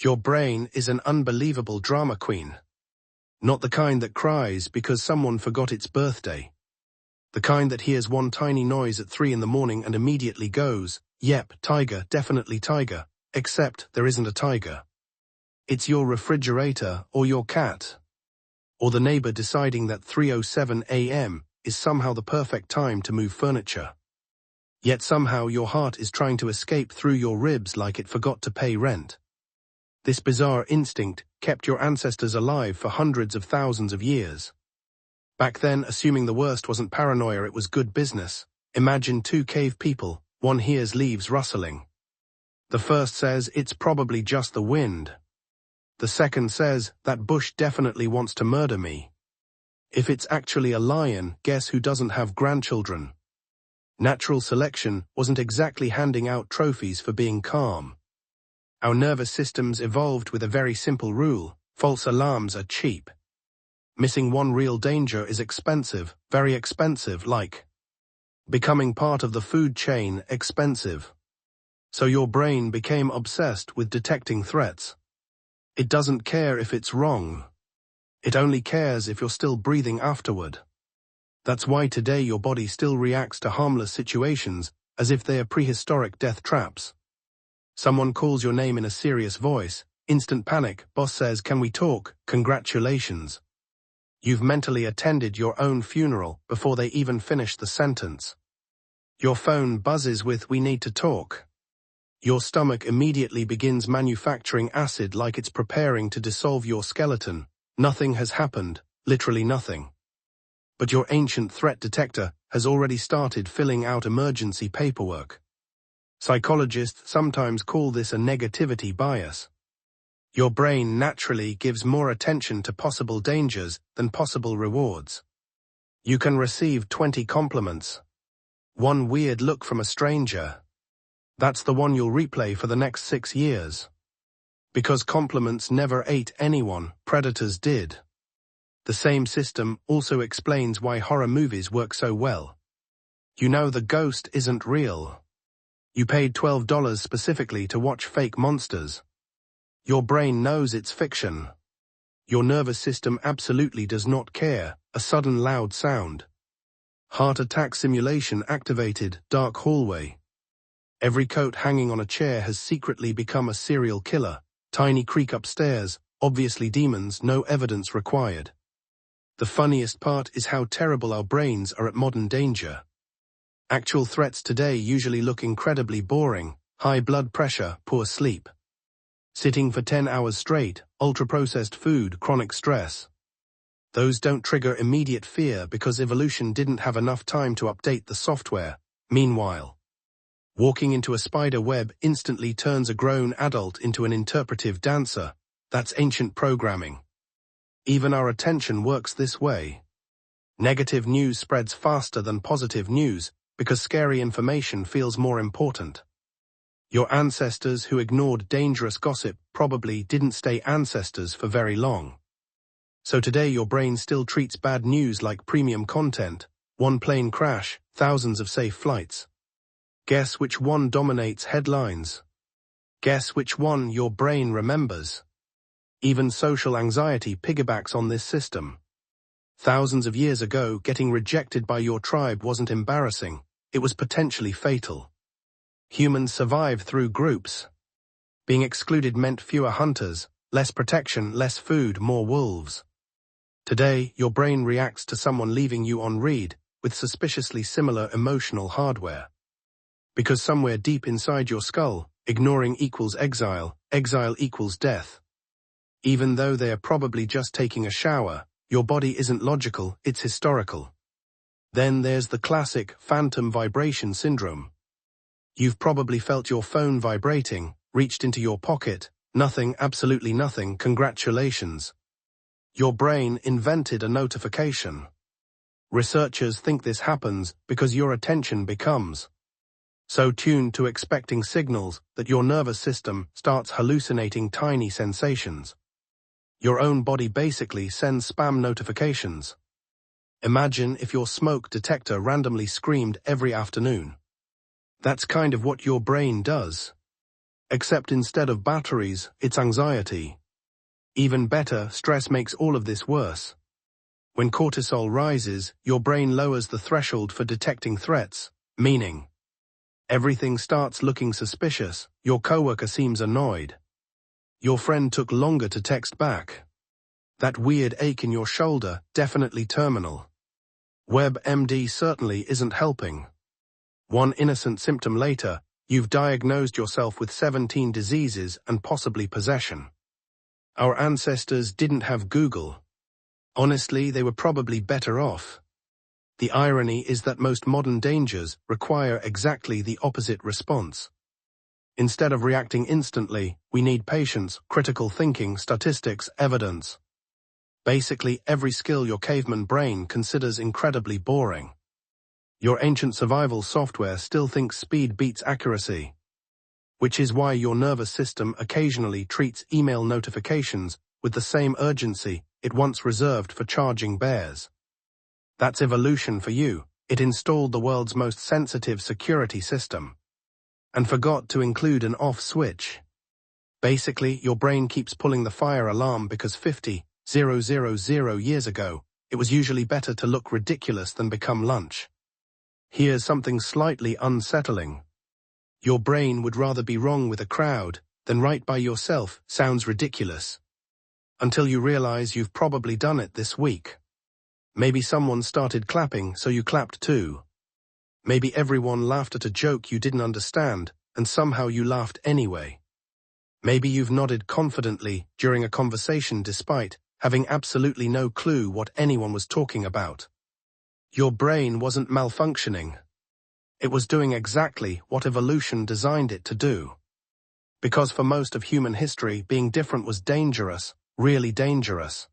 Your brain is an unbelievable drama queen. Not the kind that cries because someone forgot its birthday. The kind that hears one tiny noise at 3 in the morning and immediately goes, "Yep, tiger, definitely tiger," except there isn't a tiger. It's your refrigerator or your cat. Or the neighbor deciding that 3:07 a.m. is somehow the perfect time to move furniture. Yet somehow your heart is trying to escape through your ribs like it forgot to pay rent. This bizarre instinct kept your ancestors alive for hundreds of thousands of years. Back then, assuming the worst wasn't paranoia, it was good business. Imagine two cave people, one hears leaves rustling. The first says, "It's probably just the wind." The second says, "That bush definitely wants to murder me." If it's actually a lion, guess who doesn't have grandchildren? Natural selection wasn't exactly handing out trophies for being calm. Our nervous systems evolved with a very simple rule: false alarms are cheap. Missing one real danger is expensive, very expensive, like becoming part of the food chain, expensive. So your brain became obsessed with detecting threats. It doesn't care if it's wrong. It only cares if you're still breathing afterward. That's why today your body still reacts to harmless situations as if they are prehistoric death traps. Someone calls your name in a serious voice, instant panic, boss says, "Can we talk?" Congratulations. You've mentally attended your own funeral before they even finish the sentence. Your phone buzzes with, "We need to talk." Your stomach immediately begins manufacturing acid like it's preparing to dissolve your skeleton. Nothing has happened, literally nothing. But your ancient threat detector has already started filling out emergency paperwork. Psychologists sometimes call this a negativity bias. Your brain naturally gives more attention to possible dangers than possible rewards. You can receive 20 compliments. One weird look from a stranger. That's the one you'll replay for the next 6 years. Because compliments never ate anyone, predators did. The same system also explains why horror movies work so well. You know the ghost isn't real. You paid $12 specifically to watch fake monsters. Your brain knows it's fiction. Your nervous system absolutely does not care. A sudden loud sound. Heart attack simulation activated, dark hallway. Every coat hanging on a chair has secretly become a serial killer. Tiny creak upstairs, obviously demons, no evidence required. The funniest part is how terrible our brains are at modern danger. Actual threats today usually look incredibly boring: high blood pressure, poor sleep. Sitting for 10 hours straight, ultra-processed food, chronic stress. Those don't trigger immediate fear because evolution didn't have enough time to update the software. Meanwhile, walking into a spider web instantly turns a grown adult into an interpretive dancer. That's ancient programming. Even our attention works this way. Negative news spreads faster than positive news because scary information feels more important. Your ancestors who ignored dangerous gossip probably didn't stay ancestors for very long. So today your brain still treats bad news like premium content. One plane crash, thousands of safe flights. Guess which one dominates headlines? Guess which one your brain remembers? Even social anxiety piggybacks on this system. Thousands of years ago, getting rejected by your tribe wasn't embarrassing. It was potentially fatal. Humans survived through groups. Being excluded meant fewer hunters, less protection, less food, more wolves. Today, your brain reacts to someone leaving you on read with suspiciously similar emotional hardware. Because somewhere deep inside your skull, ignoring equals exile, exile equals death. Even though they are probably just taking a shower, your body isn't logical, it's historical. Then there's the classic phantom vibration syndrome. You've probably felt your phone vibrating, reached into your pocket, nothing, absolutely nothing, congratulations. Your brain invented a notification. Researchers think this happens because your attention becomes so tuned to expecting signals that your nervous system starts hallucinating tiny sensations. Your own body basically sends spam notifications. Imagine if your smoke detector randomly screamed every afternoon. That's kind of what your brain does. Except instead of batteries, it's anxiety. Even better, stress makes all of this worse. When cortisol rises, your brain lowers the threshold for detecting threats, meaning everything starts looking suspicious. Your coworker seems annoyed. Your friend took longer to text back. That weird ache in your shoulder, definitely terminal. WebMD certainly isn't helping. One innocent symptom later, you've diagnosed yourself with 17 diseases and possibly possession. Our ancestors didn't have Google. Honestly, they were probably better off. The irony is that most modern dangers require exactly the opposite response. Instead of reacting instantly, we need patience, critical thinking, statistics, evidence. Basically, every skill your caveman brain considers incredibly boring. Your ancient survival software still thinks speed beats accuracy. Which is why your nervous system occasionally treats email notifications with the same urgency it once reserved for charging bears. That's evolution for you. It installed the world's most sensitive security system and forgot to include an off switch. Basically, your brain keeps pulling the fire alarm because 50,000 years ago, it was usually better to look ridiculous than become lunch. Here's something slightly unsettling. Your brain would rather be wrong with a crowd than right by yourself. Sounds ridiculous. Until you realize you've probably done it this week. Maybe someone started clapping, so you clapped too. Maybe everyone laughed at a joke you didn't understand, and somehow you laughed anyway. Maybe you've nodded confidently during a conversation despite having absolutely no clue what anyone was talking about. Your brain wasn't malfunctioning. It was doing exactly what evolution designed it to do. Because for most of human history, being different was dangerous, really dangerous.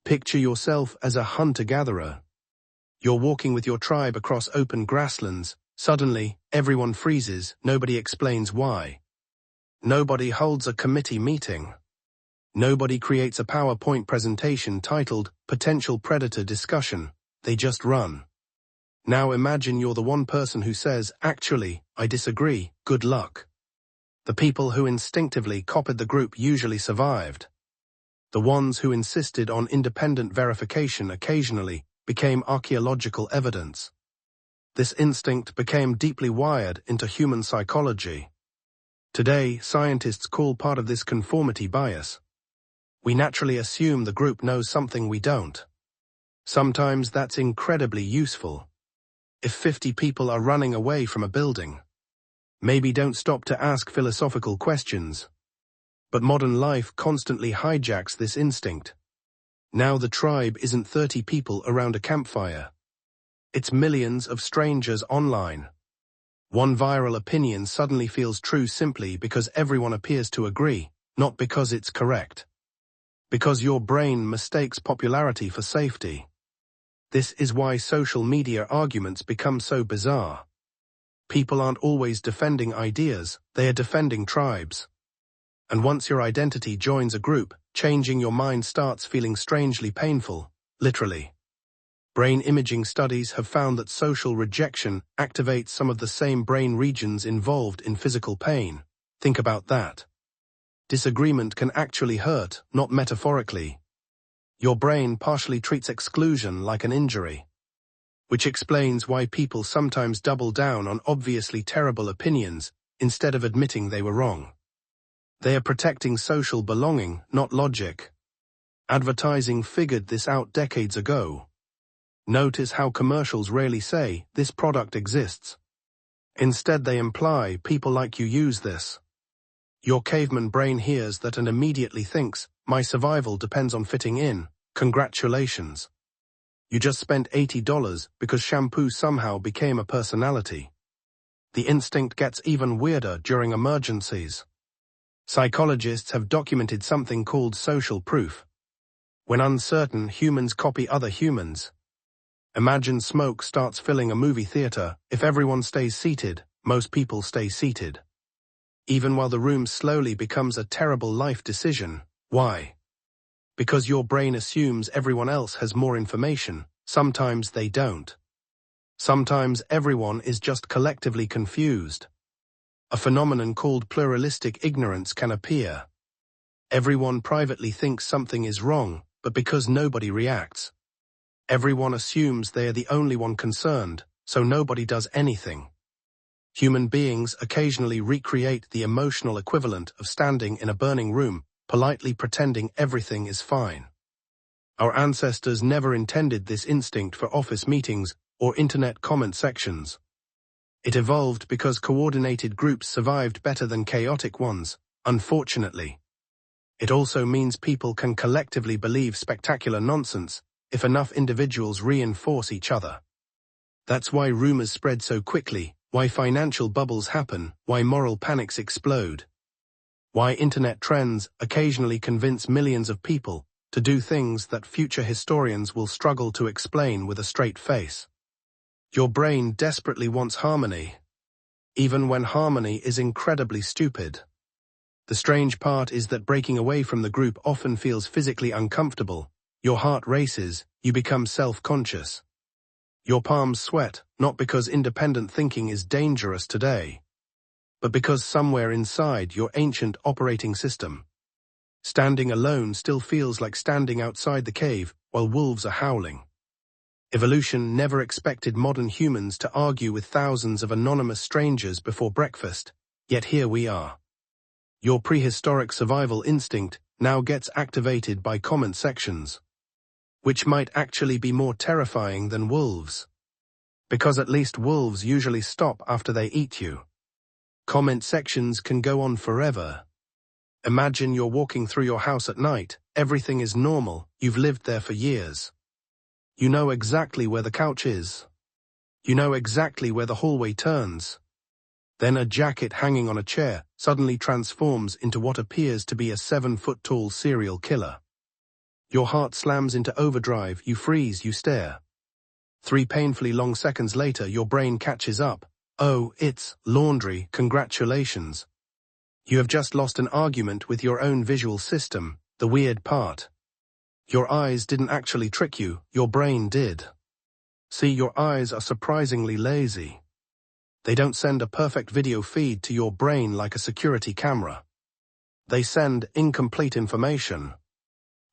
Picture yourself as a hunter-gatherer. You're walking with your tribe across open grasslands. Suddenly, everyone freezes, nobody explains why. Nobody holds a committee meeting. Nobody creates a PowerPoint presentation titled Potential Predator Discussion. They just run. Now imagine you're the one person who says, "Actually, I disagree, good luck." The people who instinctively copied the group usually survived. The ones who insisted on independent verification occasionally became archaeological evidence. This instinct became deeply wired into human psychology. Today, scientists call part of this conformity bias. We naturally assume the group knows something we don't. Sometimes that's incredibly useful. If 50 people are running away from a building, maybe don't stop to ask philosophical questions. But modern life constantly hijacks this instinct. Now the tribe isn't 30 people around a campfire. It's millions of strangers online. One viral opinion suddenly feels true simply because everyone appears to agree, not because it's correct. Because your brain mistakes popularity for safety. This is why social media arguments become so bizarre. People aren't always defending ideas, they are defending tribes. And once your identity joins a group, changing your mind starts feeling strangely painful, literally. Brain imaging studies have found that social rejection activates some of the same brain regions involved in physical pain. Think about that. Disagreement can actually hurt, not metaphorically. Your brain partially treats exclusion like an injury. Which explains why people sometimes double down on obviously terrible opinions instead of admitting they were wrong. They are protecting social belonging, not logic. Advertising figured this out decades ago. Notice how commercials rarely say, "This product exists." Instead they imply, "People like you use this." Your caveman brain hears that and immediately thinks, "My survival depends on fitting in. Congratulations. You just spent $80 because shampoo somehow became a personality." The instinct gets even weirder during emergencies. Psychologists have documented something called social proof. When uncertain, humans copy other humans. Imagine smoke starts filling a movie theater. If everyone stays seated, most people stay seated. Even while the room slowly becomes a terrible life decision. Why? Because your brain assumes everyone else has more information. Sometimes they don't. Sometimes everyone is just collectively confused. a phenomenon called pluralistic ignorance can appear. Everyone privately thinks something is wrong, but because nobody reacts, everyone assumes they are the only one concerned, so nobody does anything. Human beings occasionally recreate the emotional equivalent of standing in a burning room, politely pretending everything is fine. Our ancestors never intended this instinct for office meetings or internet comment sections. It evolved because coordinated groups survived better than chaotic ones, unfortunately. It also means people can collectively believe spectacular nonsense if enough individuals reinforce each other. That's why rumors spread so quickly, why financial bubbles happen, why moral panics explode, why internet trends occasionally convince millions of people to do things that future historians will struggle to explain with a straight face. Your brain desperately wants harmony, even when harmony is incredibly stupid. The strange part is that breaking away from the group often feels physically uncomfortable. Your heart races, you become self-conscious. Your palms sweat, not because independent thinking is dangerous today, but because somewhere inside your ancient operating system, standing alone still feels like standing outside the cave while wolves are howling. Evolution never expected modern humans to argue with thousands of anonymous strangers before breakfast, yet here we are. Your prehistoric survival instinct now gets activated by comment sections, which might actually be more terrifying than wolves. Because at least wolves usually stop after they eat you. Comment sections can go on forever. Imagine you're walking through your house at night, everything is normal, you've lived there for years. You know exactly where the couch is. You know exactly where the hallway turns. Then a jacket hanging on a chair suddenly transforms into what appears to be a 7-foot-tall serial killer. Your heart slams into overdrive, you freeze, you stare. 3 painfully long seconds later, your brain catches up. Oh, it's laundry, congratulations. You have just lost an argument with your own visual system, the weird part. Your eyes didn't actually trick you, your brain did. See, your eyes are surprisingly lazy. They don't send a perfect video feed to your brain like a security camera. They send incomplete information.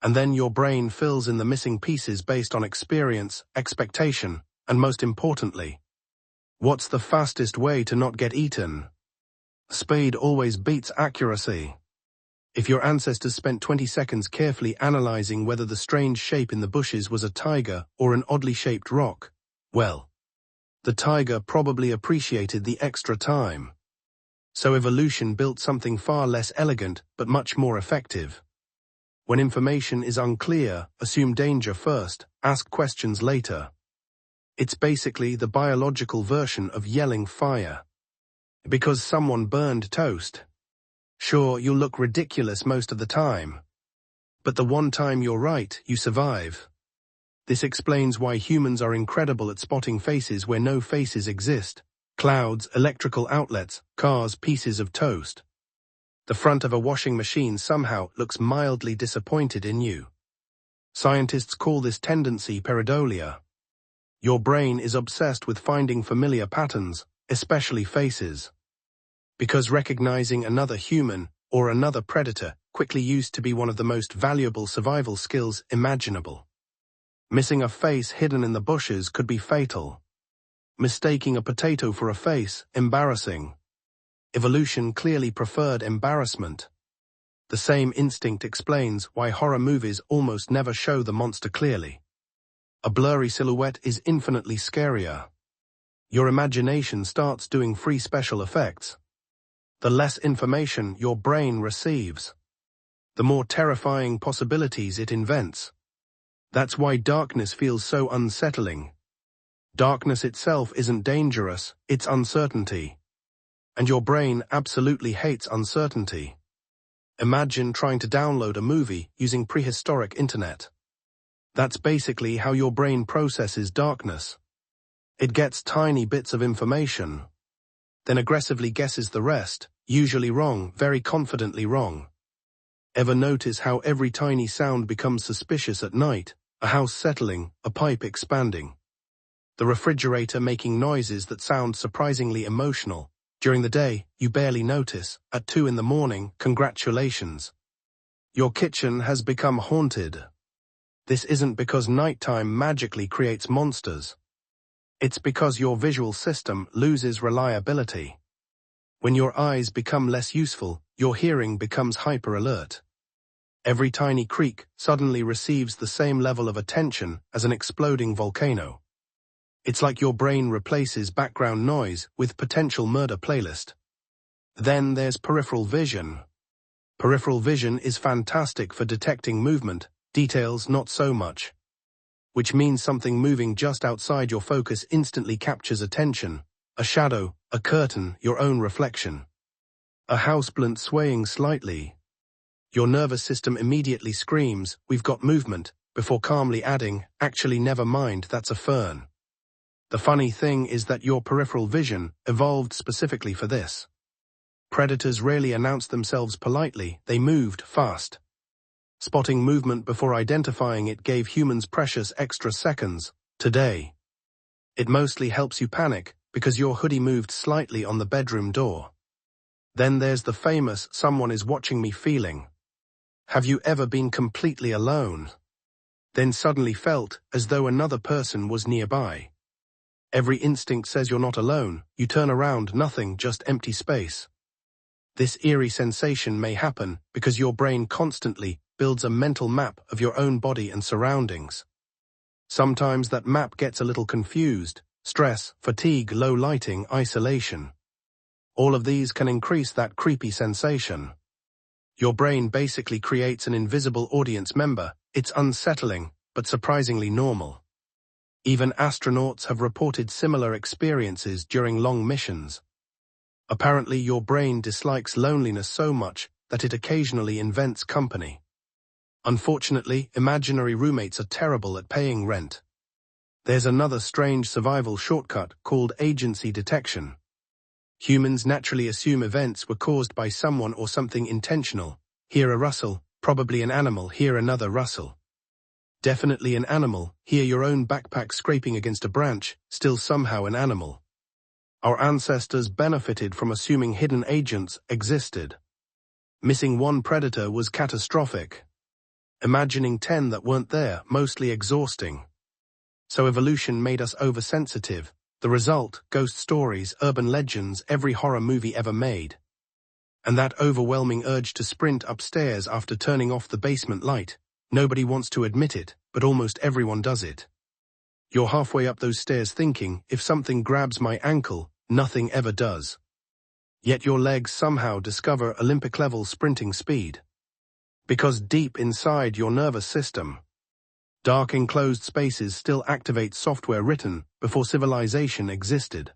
And then your brain fills in the missing pieces based on experience, expectation, and most importantly, what's the fastest way to not get eaten? Speed always beats accuracy. If your ancestors spent 20 seconds carefully analyzing whether the strange shape in the bushes was a tiger or an oddly shaped rock, well, the tiger probably appreciated the extra time. So evolution built something far less elegant but much more effective. When information is unclear, assume danger first, ask questions later. It's basically the biological version of yelling fire. Because someone burned toast. Sure, you'll look ridiculous most of the time. But the one time you're right, you survive. This explains why humans are incredible at spotting faces where no faces exist. Clouds, electrical outlets, cars, pieces of toast. The front of a washing machine somehow looks mildly disappointed in you. Scientists call this tendency pareidolia. Your brain is obsessed with finding familiar patterns, especially faces. Because recognizing another human or another predator quickly used to be one of the most valuable survival skills imaginable. Missing a face hidden in the bushes could be fatal. Mistaking a potato for a face, embarrassing. Evolution clearly preferred embarrassment. The same instinct explains why horror movies almost never show the monster clearly. A blurry silhouette is infinitely scarier. Your imagination starts doing free special effects. The less information your brain receives, the more terrifying possibilities it invents. That's why darkness feels so unsettling. Darkness itself isn't dangerous, it's uncertainty. And your brain absolutely hates uncertainty. Imagine trying to download a movie using prehistoric internet. That's basically how your brain processes darkness. It gets tiny bits of information, then aggressively guesses the rest, usually wrong, very confidently wrong. Ever notice how every tiny sound becomes suspicious at night? A house settling, a pipe expanding. The refrigerator making noises that sound surprisingly emotional, During the day, you barely notice. At 2 in the morning, congratulations. Your kitchen has become haunted. This isn't because nighttime magically creates monsters. It's because your visual system loses reliability. When your eyes become less useful, your hearing becomes hyper-alert. Every tiny creak suddenly receives the same level of attention as an exploding volcano. It's like your brain replaces background noise with potential murder playlist. Then there's peripheral vision. Peripheral vision is fantastic for detecting movement, details not so much. Which means something moving just outside your focus instantly captures attention. A shadow, a curtain, your own reflection. A houseplant swaying slightly. Your nervous system immediately screams, "We've got movement," before calmly adding, "Actually, never mind, that's a fern." The funny thing is that your peripheral vision evolved specifically for this. Predators rarely announced themselves politely, they moved fast. Spotting movement before identifying it gave humans precious extra seconds. Today, it mostly helps you panic because your hoodie moved slightly on the bedroom door. Then there's the famous "someone is watching me" feeling. Have you ever been completely alone? Then suddenly felt as though another person was nearby. Every instinct says you're not alone. You turn around, nothing, just empty space. This eerie sensation may happen because your brain constantly builds a mental map of your own body and surroundings. Sometimes that map gets a little confused. Stress, fatigue, low lighting, isolation. All of these can increase that creepy sensation. Your brain basically creates an invisible audience member. It's unsettling, but surprisingly normal. Even astronauts have reported similar experiences during long missions. Apparently, your brain dislikes loneliness so much that it occasionally invents company. Unfortunately, imaginary roommates are terrible at paying rent. There's another strange survival shortcut called agency detection. Humans naturally assume events were caused by someone or something intentional. Here a rustle, probably an animal, here another rustle. Definitely an animal, here your own backpack scraping against a branch, still somehow an animal. Our ancestors benefited from assuming hidden agents existed. Missing one predator was catastrophic. Imagining 10 that weren't there, mostly exhausting. So evolution made us oversensitive. The result, ghost stories, urban legends, every horror movie ever made. And that overwhelming urge to sprint upstairs after turning off the basement light. Nobody wants to admit it, but almost everyone does it. You're halfway up those stairs thinking, if something grabs my ankle, nothing ever does. Yet your legs somehow discover Olympic-level sprinting speed. Because deep inside your nervous system, dark enclosed spaces still activate software written before civilization existed.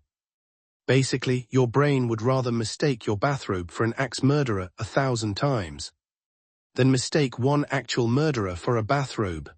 Basically, your brain would rather mistake your bathrobe for an axe murderer 1,000 times than mistake one actual murderer for a bathrobe.